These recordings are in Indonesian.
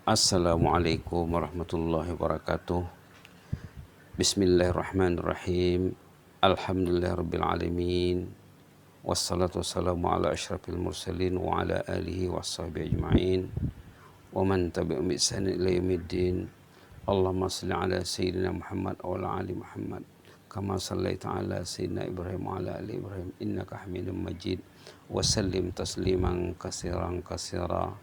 Assalamualaikum warahmatullahi wabarakatuh. Bismillahirrahmanirrahim. Alhamdulillahirrabbilalamin. Wassalatu wassalamu ala asyrafil mursalin wa ala alihi wassahabihi ajma'in wa man tabi'um bi ihsanin ila yaumiddin. Allahumma shalli ala sayyidina Muhammad wa ala ali Muhammad kama shallaita ala sayyidina Ibrahim wa ala ali Ibrahim innaka Hamidum Majid. Wa sallim tasliman katsiran katsira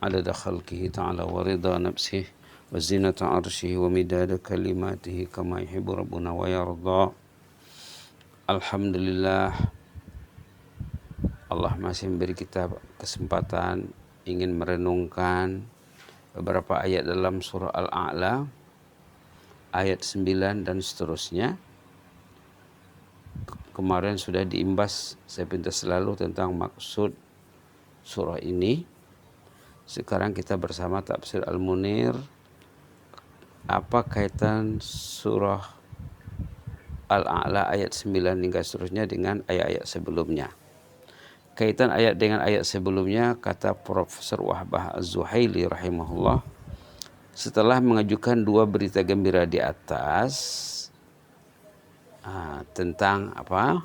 adada khalqihi ta'ala wa ridha nafsihi wa zinata arsyihi wa midada kalimatihi kama yuhibbu rabbuna wa yarda. Alhamdulillah, Allah masih memberi kita kesempatan ingin merenungkan beberapa ayat dalam surah Al-A'la, ayat 9 dan seterusnya. Kemarin sudah diimbas sepintas selalu tentang maksud surah ini. Sekarang kita bersama tafsir Al-Munir. Apa kaitan surah Al-A'la ayat 9 hingga seterusnya dengan ayat-ayat sebelumnya? Kaitan ayat dengan ayat sebelumnya, kata Profesor Wahbah Az-Zuhaili rahimahullah, setelah mengajukan dua berita gembira di atas, tentang apa?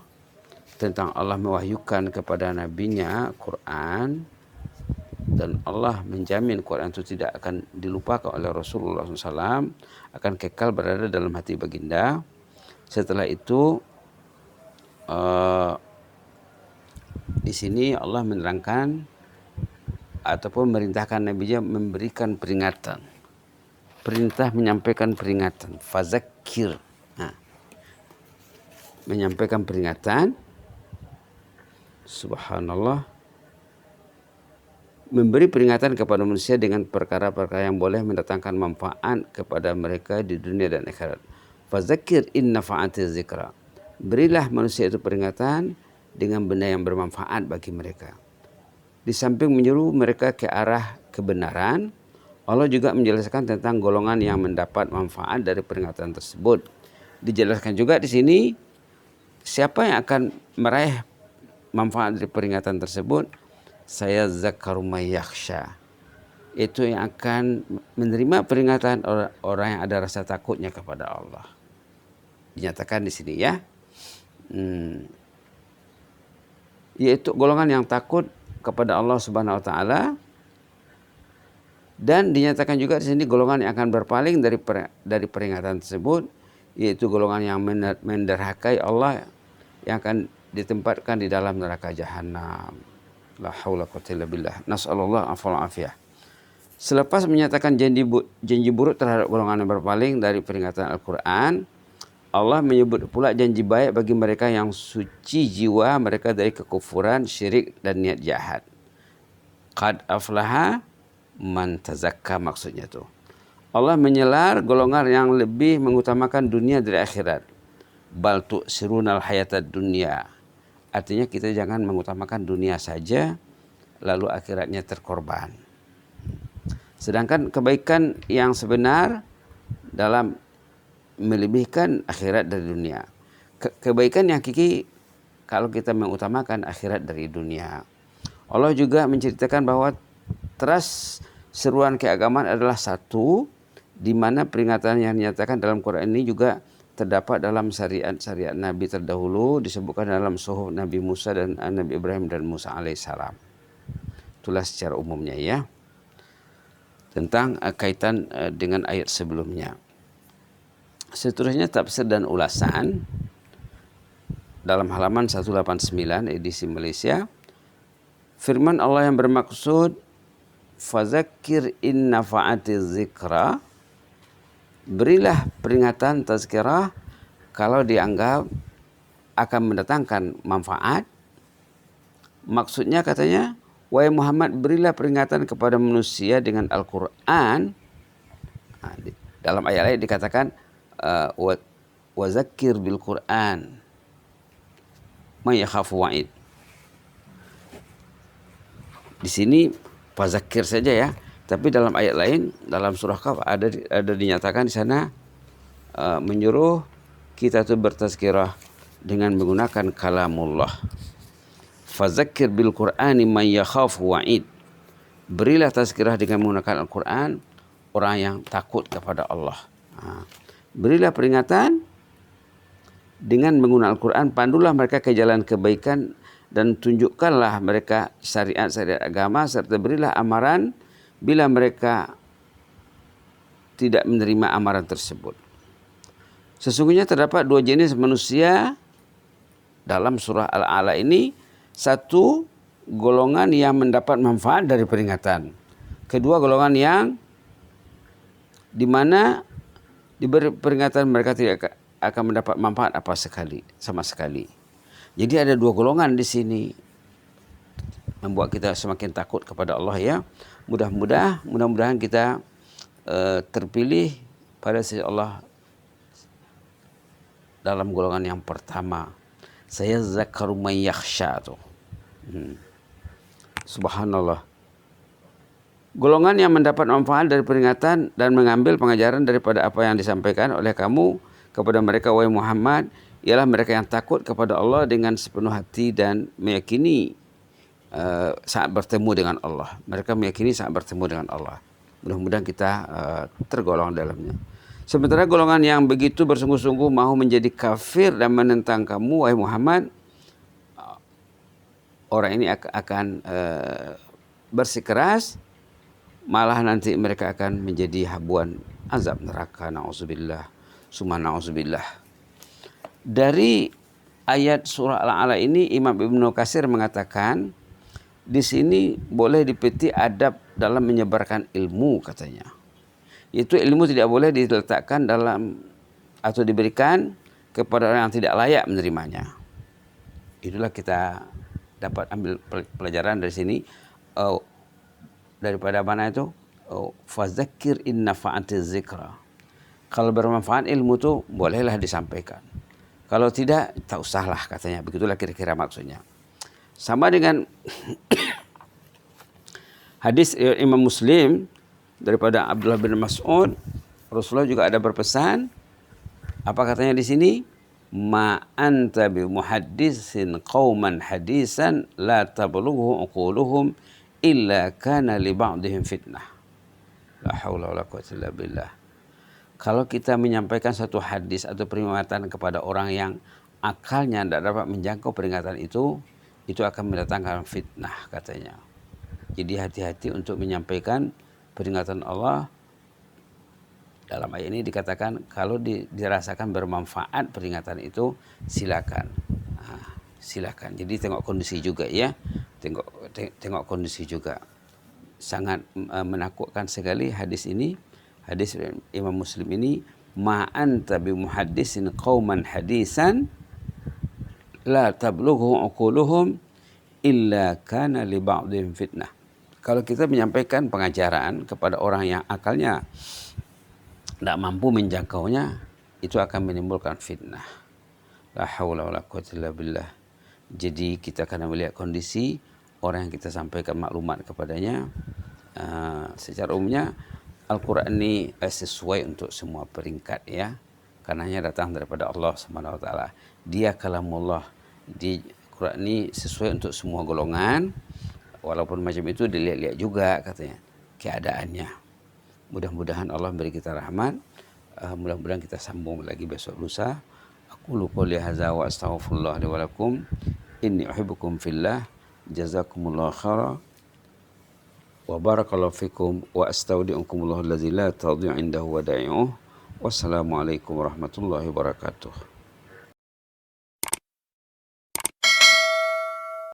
Tentang Allah mewahyukan kepada nabinya Quran, dan Allah menjamin Quran itu tidak akan dilupakan oleh Rasulullah SAW, akan kekal berada dalam hati baginda. Setelah itu di sini Allah menerangkan ataupun memerintahkan nabinya memberikan peringatan, perintah menyampaikan peringatan, fazakir, menyampaikan peringatan. Subhanallah, memberi peringatan kepada manusia dengan perkara-perkara yang boleh mendatangkan manfaat kepada mereka di dunia dan akhirat. Fazakir in nafa'ati zikra. Berilah manusia itu peringatan dengan benda yang bermanfaat bagi mereka. Di samping menyuruh mereka ke arah kebenaran, Allah juga menjelaskan tentang golongan yang mendapat manfaat dari peringatan tersebut. Dijelaskan juga di sini siapa yang akan meraih manfaat dari peringatan tersebut. Saya zakaru may yakhsha, itu yang akan menerima peringatan orang yang ada rasa takutnya kepada Allah. Dinyatakan di sini ya, yaitu golongan yang takut kepada Allah Subhanahu wa taala. Dan dinyatakan juga di sini golongan yang akan berpaling dari peringatan tersebut, yaitu golongan yang menderhakai Allah, yang akan ditempatkan di dalam neraka jahanam. La haula quwwata illa billah. Nas'alullah afwal afiyah. Selepas menyatakan janji buruk terhadap golongan yang berpaling dari peringatan Al-Quran, Allah menyebut pula janji baik bagi mereka yang suci jiwa mereka dari kekufuran, syirik dan niat jahat. Qad aflaha man tazakka, maksudnya tuh. Allah menyelar golongan yang lebih mengutamakan dunia dari akhirat. Bal tu'sirunal hayatad dunya. Artinya kita jangan mengutamakan dunia saja lalu akhiratnya terkorban. Sedangkan kebaikan yang sebenar dalam melebihkan akhirat dari dunia. Kebaikan yang hakiki kalau kita mengutamakan akhirat dari dunia. Allah juga menceritakan bahwa teras seruan keagamaan adalah satu, di mana peringatan yang dinyatakan dalam Quran ini juga terdapat dalam syariat Nabi terdahulu, disebutkan dalam suhuf Nabi Musa dan Nabi Ibrahim dan Musa alaihissalam. Itulah secara umumnya ya, tentang kaitan dengan ayat sebelumnya. Seterusnya tafsir dan ulasan dalam halaman 189 edisi Malaysia. Firman Allah yang bermaksud fazakir in nafa'ati zikra, berilah peringatan tazkirah kalau dianggap akan mendatangkan manfaat. Maksudnya katanya, wahai Muhammad, berilah peringatan kepada manusia dengan Al-Quran. Dalam ayat-ayat dikatakan wazakir bil Quran may yakhafu wa'id. Di sini fazakir saja ya. Tapi dalam ayat lain, dalam surah Kahf ada dinyatakan di sana menyuruh kita tuh bertazkirah dengan menggunakan kalamullah. Fazakir bil Qur'ani man yakhafu wa'id. Berilah tazkirah dengan menggunakan Al-Quran orang yang takut kepada Allah. Berilah peringatan dengan menggunakan Al-Quran, pandulah mereka ke jalan kebaikan dan tunjukkanlah mereka syariat-syariat agama, serta berilah amaran bila mereka tidak menerima amaran tersebut. Sesungguhnya terdapat dua jenis manusia dalam surah Al-A'la ini. Satu, golongan yang mendapat manfaat dari peringatan. Kedua, golongan yang di mana diberi peringatan mereka tidak akan mendapat manfaat sama sekali. Jadi ada dua golongan di sini, membuat kita semakin takut kepada Allah ya. Mudah-mudahan kita terpilih pada sisi Allah dalam golongan yang pertama. Saya zakaru man yakhsha tuh. Subhanallah. Golongan yang mendapat manfaat dari peringatan dan mengambil pengajaran daripada apa yang disampaikan oleh kamu kepada mereka, wahai Muhammad, ialah mereka yang takut kepada Allah dengan sepenuh hati dan meyakini saat bertemu dengan Allah. Mereka meyakini saat bertemu dengan Allah. Mudah-mudahan kita tergolong dalamnya. Sementara golongan yang begitu bersungguh-sungguh mahu menjadi kafir dan menentang kamu, wahai Muhammad, orang ini akan bersikeras, malah nanti mereka akan menjadi habuan azab neraka. Na'udzubillah, summa na'udzubillah. Dari ayat surah Al-A'la ini, Imam Ibnu Katsir mengatakan, di sini boleh dipetik adab dalam menyebarkan ilmu, katanya. Itu ilmu tidak boleh diletakkan dalam atau diberikan kepada orang yang tidak layak menerimanya. Itulah kita dapat ambil pelajaran dari sini. Daripada mana itu? Fadzakir in nafa'atiz zikra. Kalau bermanfaat ilmu itu bolehlah disampaikan. Kalau tidak, tak usahlah, katanya. Begitulah kira-kira maksudnya. Sama dengan hadis Imam Muslim daripada Abdullah bin Mas'ud, Rasulullah juga ada berpesan. Apa katanya di sini? Ma anta bi muhaddisin qauman hadisan la tablughu uquluhum illa kana li ba'dihim fitnah. La haula wala quwwata illa billah. Kalau kita menyampaikan satu hadis atau peringatan kepada orang yang akalnya tidak dapat menjangkau peringatan itu akan mendatangkan fitnah, katanya. Jadi hati-hati untuk menyampaikan peringatan Allah. Dalam ayat ini dikatakan kalau dirasakan bermanfaat peringatan itu, silakan. Silakan. Jadi tengok kondisi juga ya. Tengok kondisi juga. Sangat menakutkan sekali hadis ini. Hadis Imam Muslim ini, ma anta bi muhaddisin qauman hadisan la tablughu uquluhum illa kana li ba'dihim fitnah. Kalau kita menyampaikan pengajaran kepada orang yang akalnya tidak mampu menjangkaunya, itu akan menimbulkan fitnah. La haula wala quwwata illa billah. Jadi kita akan melihat kondisi orang yang kita sampaikan maklumat kepadanya. Secara umumnya Al-Quran ini sesuai untuk semua peringkat ya. Karenanya datang daripada Allah Subhanahu wa taala. Dia kalamullah. Di Quran ini sesuai untuk semua golongan. Walaupun macam itu dilihat-lihat juga, katanya, keadaannya. Mudah-mudahan Allah beri kita rahmat. Mudah-mudahan kita sambung lagi besok lusa. Aqulu qouli hadza wa astaghfirullah li wa lakum. Inni uhibbukum fillah. Jazakumullahu khairan. Wa barakallahu fikum wa astaudi'ukumullahu allazi la tadhi'u indahu wada'i'uh. Wassalamualaikum warahmatullahi wabarakatuh.